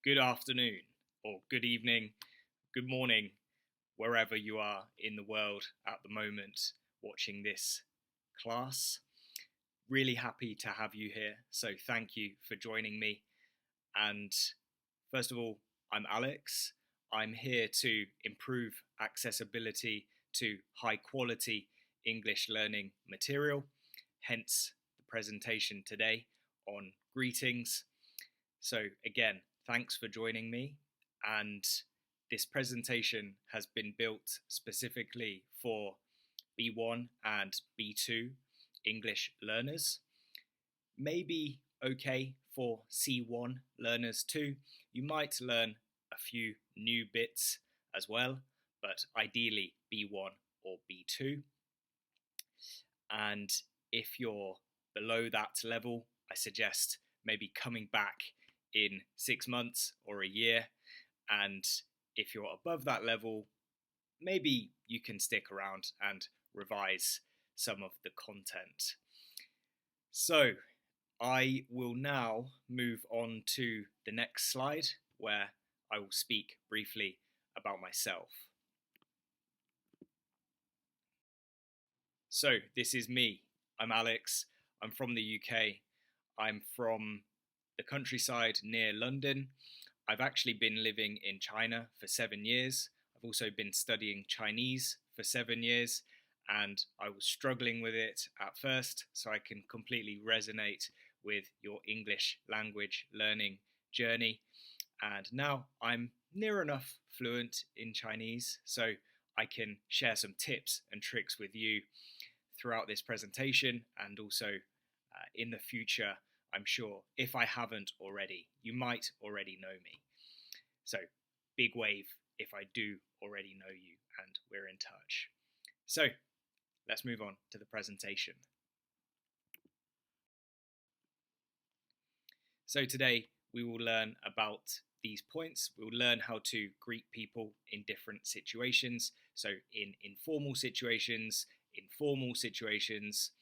good afternoon, or good evening, good morning, wherever you are in the world at the moment watching this class. Really happy to have you here, so thank you for joining me. And first of all, I'm Alex. I'm here to improve accessibility to high quality English learning material, hence the presentation today on greetings. So, again, thanks for joining me. And this presentation has been built specifically for B1 and B2 English learners. Maybe okay for C1 learners too. You might learn a few new bits as well, but ideally B1 or B2. And if you're below that level, I suggest maybe coming back in 6 months or a year. And if you're above that level, maybe you can stick around and revise some of the content. So I will now move on to the next slide where I will speak briefly about myself. So this is me. I'm Alex. I'm from the UK. I'm from the countryside near London. I've actually been living in China for 7 years. I've also been studying Chinese for 7 years, and I was struggling with it at first, so I can completely resonate with your English language learning journey. And now I'm near enough fluent in Chinese, so I can share some tips and tricks with you throughout this presentation and also in the future. I'm sure if I haven't already, you might already know me. So, big wave if I do already know you and we're in touch. So, let's move on to the presentation. So, today we will learn about these points. We'll learn how to greet people in different situations. So, in informal situations, in formal situations,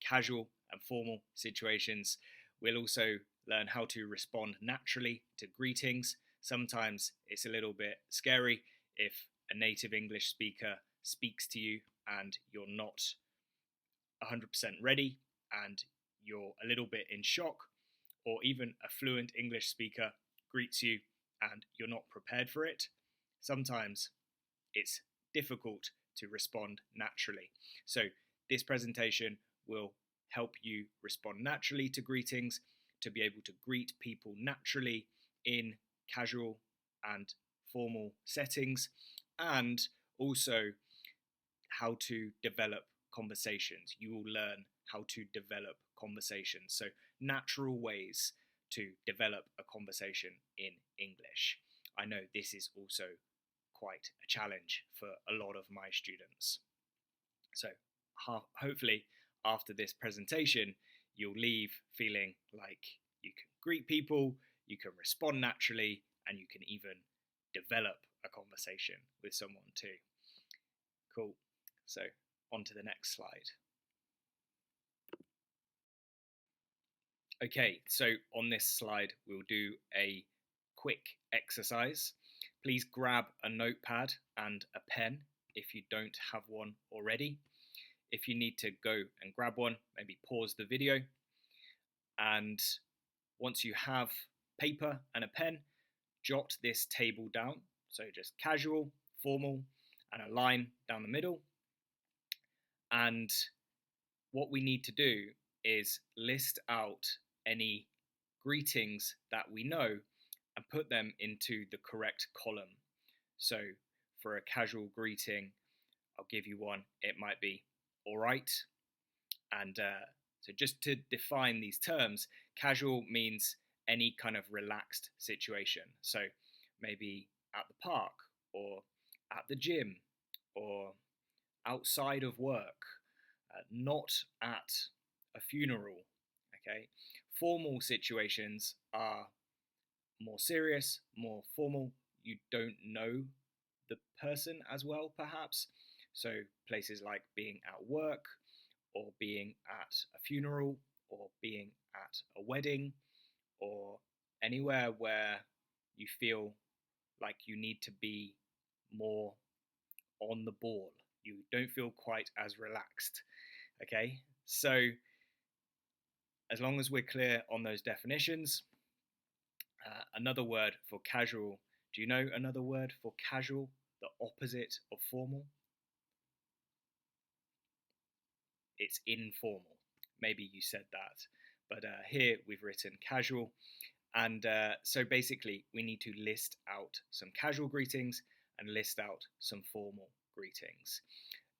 casual and formal situations. We'll also learn how to respond naturally to greetings. Sometimes it's a little bit scary if a native English speaker speaks to you and you're not 100% ready and you're a little bit in shock, or even a fluent English speaker greets you and you're not prepared for it. Sometimes it's difficult to respond naturally. So this presentation will help you respond naturally to greetings, to be able to greet people naturally in casual and formal settings, and also how to develop conversations. You will learn how to develop conversations. So natural ways to develop a conversation in English. I know this is also quite a challenge for a lot of my students. So hopefully after this presentation, you'll leave feeling like you can greet people, you can respond naturally, and you can even develop a conversation with someone too. Cool. So on to the next slide. Okay, so on this slide, we'll do a quick exercise. Please grab a notepad and a pen if you don't have one already. If you need to go and grab one, maybe pause the video. And once you have paper and a pen, jot this table down. So just casual, formal, and a line down the middle. And what we need to do is list out any greetings that we know and put them into the correct column. So for a casual greeting, I'll give you one. It might be all right. And so just to define these terms, casual means any kind of relaxed situation. So maybe at the park or at the gym or outside of work, not at a funeral. Okay, formal situations are more serious, more formal. You don't know the person as well, perhaps. So places like being at work, or being at a funeral, or being at a wedding, or anywhere where you feel like you need to be more on the ball. You don't feel quite as relaxed. Okay, so as long as we're clear on those definitions, another word for casual. Do you know another word for casual? The opposite of formal? It's informal. Maybe you said that, but here we've written casual. And so basically, we need to list out some casual greetings and list out some formal greetings.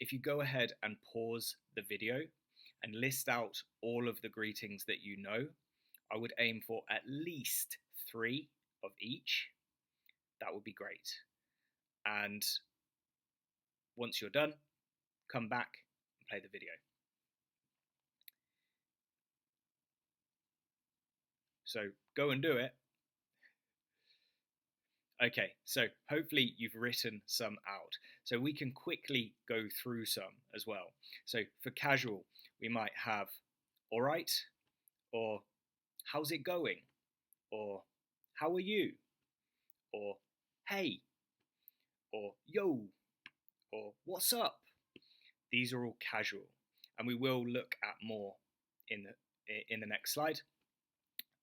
If you go ahead and pause the video and list out all of the greetings that you know, I would aim for at least 3 of each. That would be great. And once you're done, come back and play the video. So go and do it. Okay, so hopefully you've written some out. So we can quickly go through some as well. So for casual, we might have all right, or how's it going, or how are you, or hey, or yo, or what's up. These are all casual, and we will look at more in the next slide,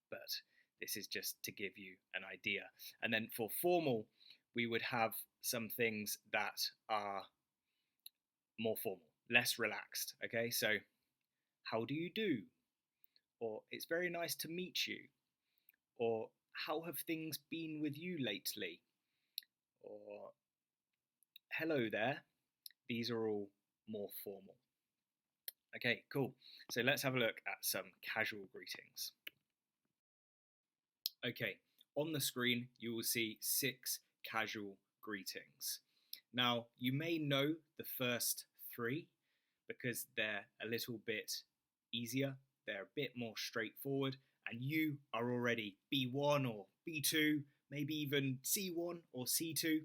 but this is just to give you an idea. And then for formal, we would have some things that are more formal, less relaxed. Okay, so how do you do? Or it's very nice to meet you. Or how have things been with you lately? Or hello there. These are all more formal. Okay, cool. So let's have a look at some casual greetings. Okay, on the screen you will see 6 casual greetings. Now, you may know the first 3 because they're a little bit easier, they're a bit more straightforward, and you are already B1 or B2, maybe even C1 or C2,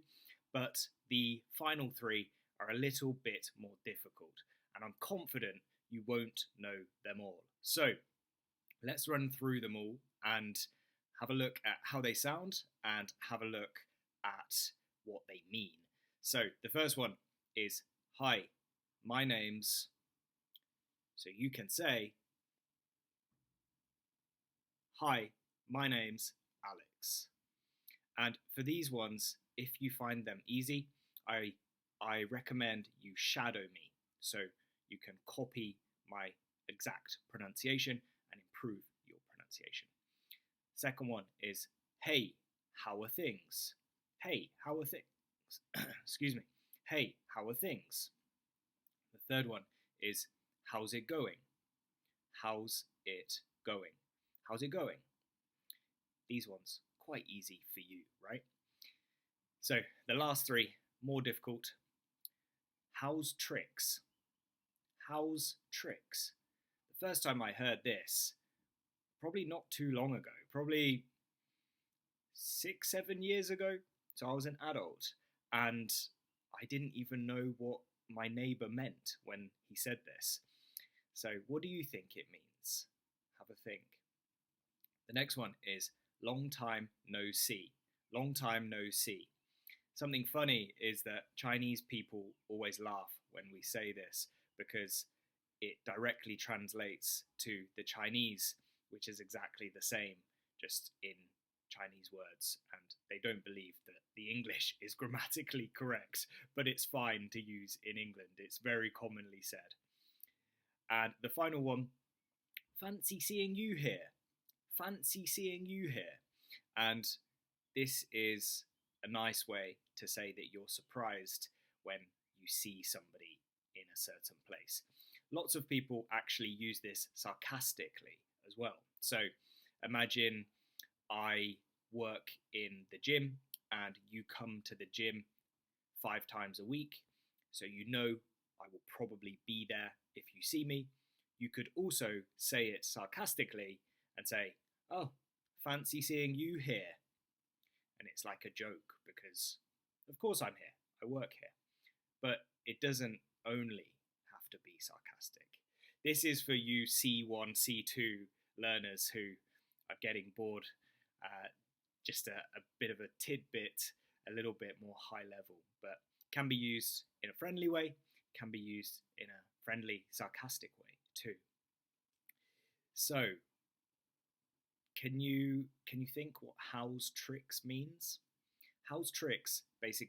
but the final 3 are a little bit more difficult, and I'm confident you won't know them all. So let's run through them all and have a look at how they sound and have a look at what they mean. So the first one is, hi, my name's, so you can say, hi, my name's Alex. And for these ones, if you find them easy, I recommend you shadow me so you can copy my exact pronunciation and improve your pronunciation. Second one is, hey, how are things? Hey, how are things? Excuse me. Hey, how are things? The third one is, how's it going? How's it going? How's it going? These ones, quite easy for you, right? So the last 3, more difficult. How's tricks? How's tricks? The first time I heard this, probably not too long ago, probably 6-7 years ago. So I was an adult and I didn't even know what my neighbour meant when he said this. So what do you think it means? Have a think. The next one is long time no see. Long time no see. Something funny is that Chinese people always laugh when we say this because it directly translates to the Chinese, which is exactly the same, just in Chinese words, and they don't believe that the English is grammatically correct, but it's fine to use in England. It's very commonly said. And the final one, fancy seeing you here. Fancy seeing you here. And this is a nice way to say that you're surprised when you see somebody in a certain place. Lots of people actually use this sarcastically as well. So imagine I work in the gym and you come to the gym 5 times a week, so you know I will probably be there if you see me. You could also say it sarcastically and say, oh, fancy seeing you here. And it's like a joke because, of course, I'm here. I work here. But it doesn't only have to be sarcastic. This is for you C1, C2 learners who are getting bored. just a bit of a tidbit, a little bit more high level, but can be used in a friendly way, can be used in a friendly, sarcastic way too. So, can you think what Hal's tricks means? Hal's tricks basically